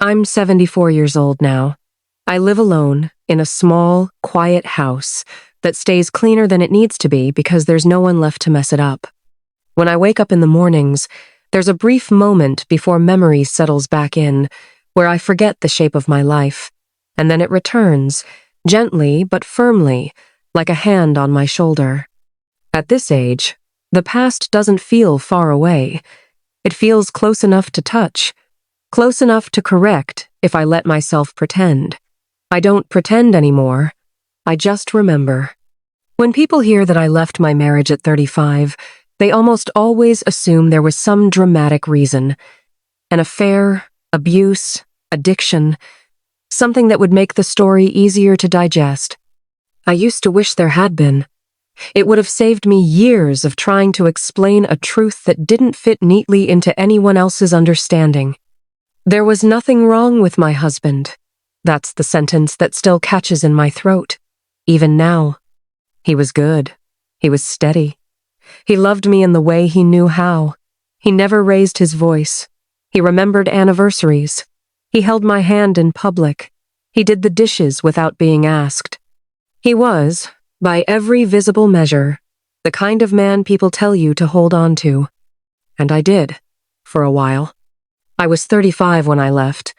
I'm 74 years old now. I live alone in a small, quiet house that stays cleaner than it needs to be because there's no one left to mess it up. When I wake up in the mornings, there's a brief moment before memory settles back in, where I forget the shape of my life, and then it returns, gently but firmly, like a hand on my shoulder. At this age, the past doesn't feel far away. It feels close enough to touch, close enough to correct if I let myself pretend. I don't pretend anymore. I just remember. When people hear that I left my marriage at 35, they almost always assume there was some dramatic reason. An affair, abuse, addiction, something that would make the story easier to digest. I used to wish there had been. It would have saved me years of trying to explain a truth that didn't fit neatly into anyone else's understanding. There was nothing wrong with my husband. That's the sentence that still catches in my throat, even now. He was good. He was steady. He loved me in the way he knew how. He never raised his voice. He remembered anniversaries. He held my hand in public. He did the dishes without being asked. He was, by every visible measure, the kind of man people tell you to hold on to. And I did, for a while. I was 35 when I left,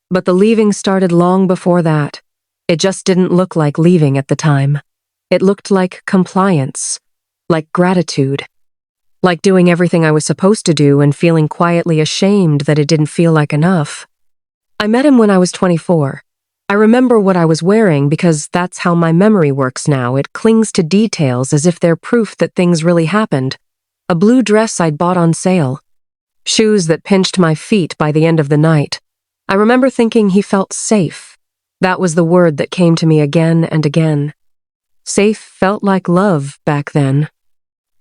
but the leaving started long before that. It just didn't look like leaving at the time. It looked like compliance, like gratitude, like doing everything I was supposed to do and feeling quietly ashamed that it didn't feel like enough. I met him when I was 24. I remember what I was wearing because that's how my memory works now. It clings to details as if they're proof that things really happened. A blue dress I'd bought on sale. Shoes that pinched my feet by the end of the night. I remember thinking he felt safe. That was the word that came to me again and again. Safe felt like love back then.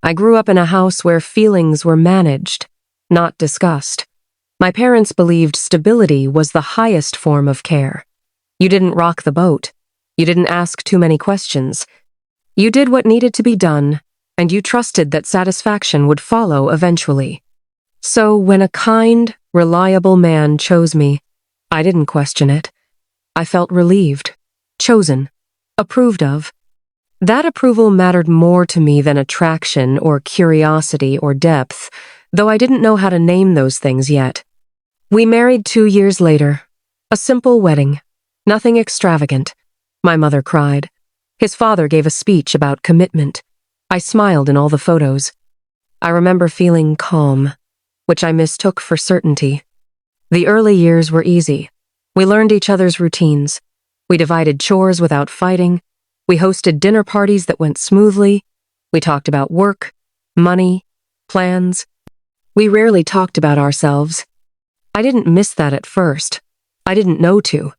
I grew up in a house where feelings were managed, not discussed. My parents believed stability was the highest form of care. You didn't rock the boat. You didn't ask too many questions. You did what needed to be done, and you trusted that satisfaction would follow eventually. So when a kind, reliable man chose me, I didn't question it. I felt relieved, chosen, approved of. That approval mattered more to me than attraction or curiosity or depth, though I didn't know how to name those things yet. We married 2 years later. A simple wedding. Nothing extravagant. My mother cried. His father gave a speech about commitment. I smiled in all the photos. I remember feeling calm, which I mistook for certainty. The early years were easy. We learned each other's routines. We divided chores without fighting. We hosted dinner parties that went smoothly. We talked about work, money, plans. We rarely talked about ourselves. I didn't miss that at first. I didn't know to.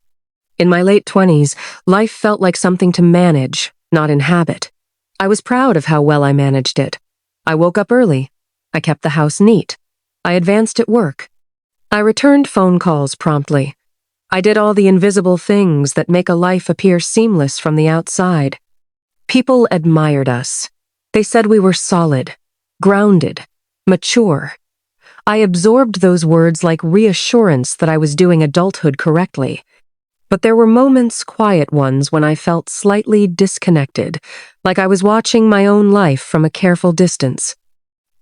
In my late 20s, life felt like something to manage, not inhabit. I was proud of how well I managed it. I woke up early. I kept the house neat. I advanced at work. I returned phone calls promptly. I did all the invisible things that make a life appear seamless from the outside. People admired us. They said we were solid, grounded, mature. I absorbed those words like reassurance that I was doing adulthood correctly. But there were moments, quiet ones, when I felt slightly disconnected, like I was watching my own life from a careful distance.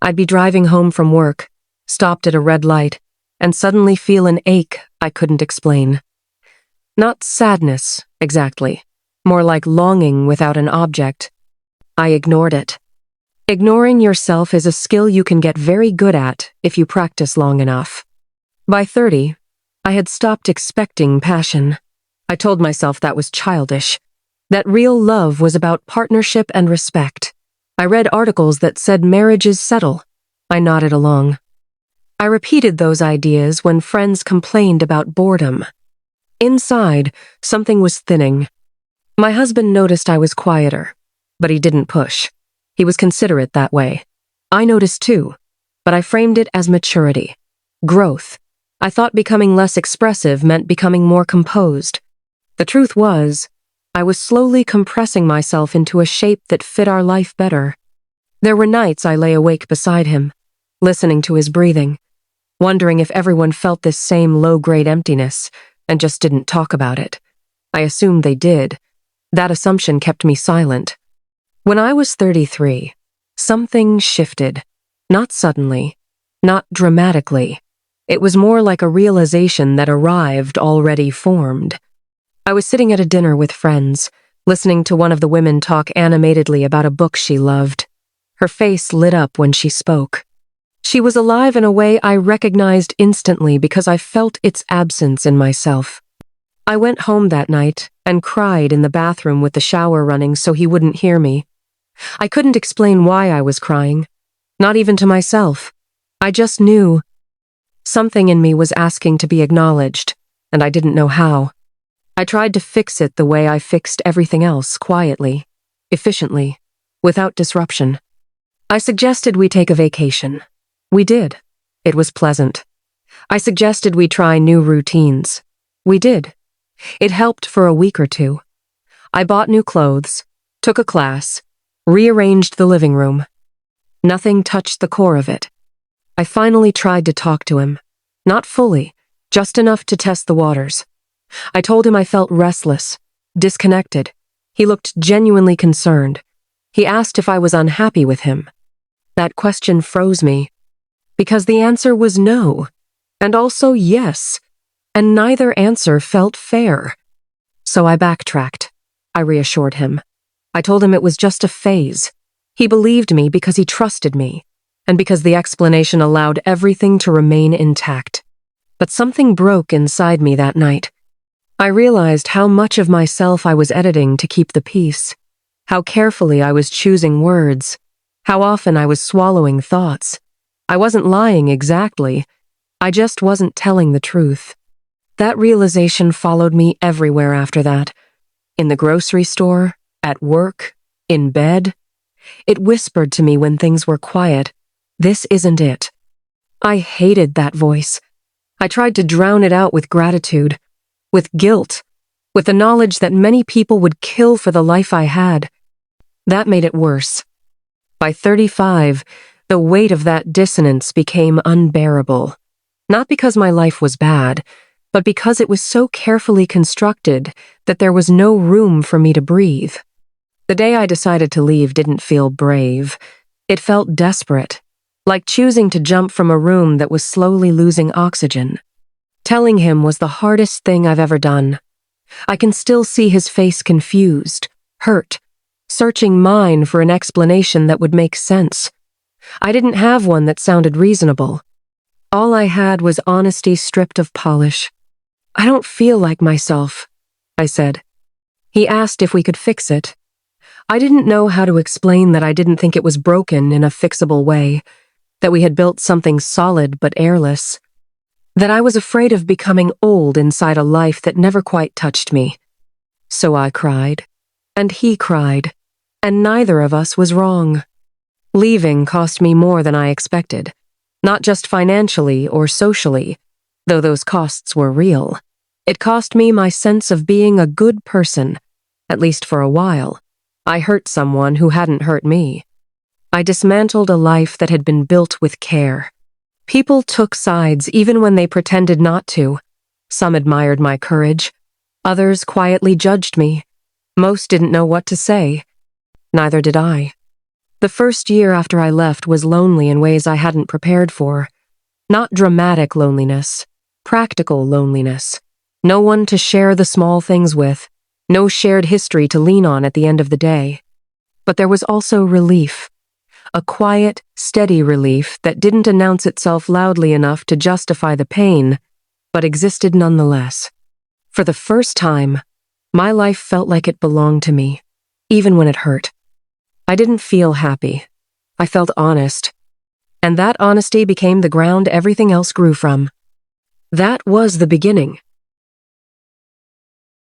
I'd be driving home from work, stopped at a red light, and suddenly feel an ache I couldn't explain. Not sadness, exactly. More like longing without an object. I ignored it. Ignoring yourself is a skill you can get very good at if you practice long enough. By 30, I had stopped expecting passion. I told myself that was childish. That real love was about partnership and respect. I read articles that said marriages settle. I nodded along. I repeated those ideas when friends complained about boredom. Inside, something was thinning. My husband noticed I was quieter, but he didn't push. He was considerate that way. I noticed too, but I framed it as maturity, growth. I thought becoming less expressive meant becoming more composed. The truth was, I was slowly compressing myself into a shape that fit our life better. There were nights I lay awake beside him, listening to his breathing, wondering if everyone felt this same low-grade emptiness and just didn't talk about it. I assumed they did. That assumption kept me silent. When I was 33, something shifted. Not suddenly, not dramatically. It was more like a realization that arrived already formed. I was sitting at a dinner with friends, listening to one of the women talk animatedly about a book she loved. Her face lit up when she spoke. She was alive in a way I recognized instantly because I felt its absence in myself. I went home that night and cried in the bathroom with the shower running so he wouldn't hear me. I couldn't explain why I was crying, not even to myself. I just knew something in me was asking to be acknowledged, and I didn't know how. I tried to fix it the way I fixed everything else, quietly, efficiently, without disruption. I suggested we take a vacation. We did. It was pleasant. I suggested we try new routines. We did. It helped for a week or two. I bought new clothes, took a class, rearranged the living room. Nothing touched the core of it. I finally tried to talk to him. Not fully, just enough to test the waters. I told him I felt restless, disconnected. He looked genuinely concerned. He asked if I was unhappy with him. That question froze me, because the answer was no, and also yes, and neither answer felt fair. So I backtracked. I reassured him. I told him it was just a phase. He believed me because he trusted me, and because the explanation allowed everything to remain intact. But something broke inside me that night. I realized how much of myself I was editing to keep the peace, how carefully I was choosing words, how often I was swallowing thoughts. I wasn't lying exactly, I just wasn't telling the truth. That realization followed me everywhere after that. In the grocery store, at work, in bed. It whispered to me when things were quiet, "This isn't it." I hated that voice. I tried to drown it out with gratitude, with guilt, with the knowledge that many people would kill for the life I had. That made it worse. By 35, the weight of that dissonance became unbearable. Not because my life was bad, but because it was so carefully constructed that there was no room for me to breathe. The day I decided to leave didn't feel brave. It felt desperate, like choosing to jump from a room that was slowly losing oxygen. Telling him was the hardest thing I've ever done. I can still see his face confused, hurt, searching mine for an explanation that would make sense. I didn't have one that sounded reasonable. All I had was honesty stripped of polish. "I don't feel like myself," I said. He asked if we could fix it. I didn't know how to explain that I didn't think it was broken in a fixable way, that we had built something solid but airless, that I was afraid of becoming old inside a life that never quite touched me. So I cried, and he cried, and neither of us was wrong. Leaving cost me more than I expected, not just financially or socially, though those costs were real. It cost me my sense of being a good person, at least for a while. I hurt someone who hadn't hurt me. I dismantled a life that had been built with care. People took sides even when they pretended not to. Some admired my courage. Others quietly judged me. Most didn't know what to say. Neither did I. The first year after I left was lonely in ways I hadn't prepared for. Not dramatic loneliness, practical loneliness. No one to share the small things with. No shared history to lean on at the end of the day. But there was also relief. A quiet, steady relief that didn't announce itself loudly enough to justify the pain, but existed nonetheless. For the first time, my life felt like it belonged to me, even when it hurt. I didn't feel happy. I felt honest. And that honesty became the ground everything else grew from. That was the beginning.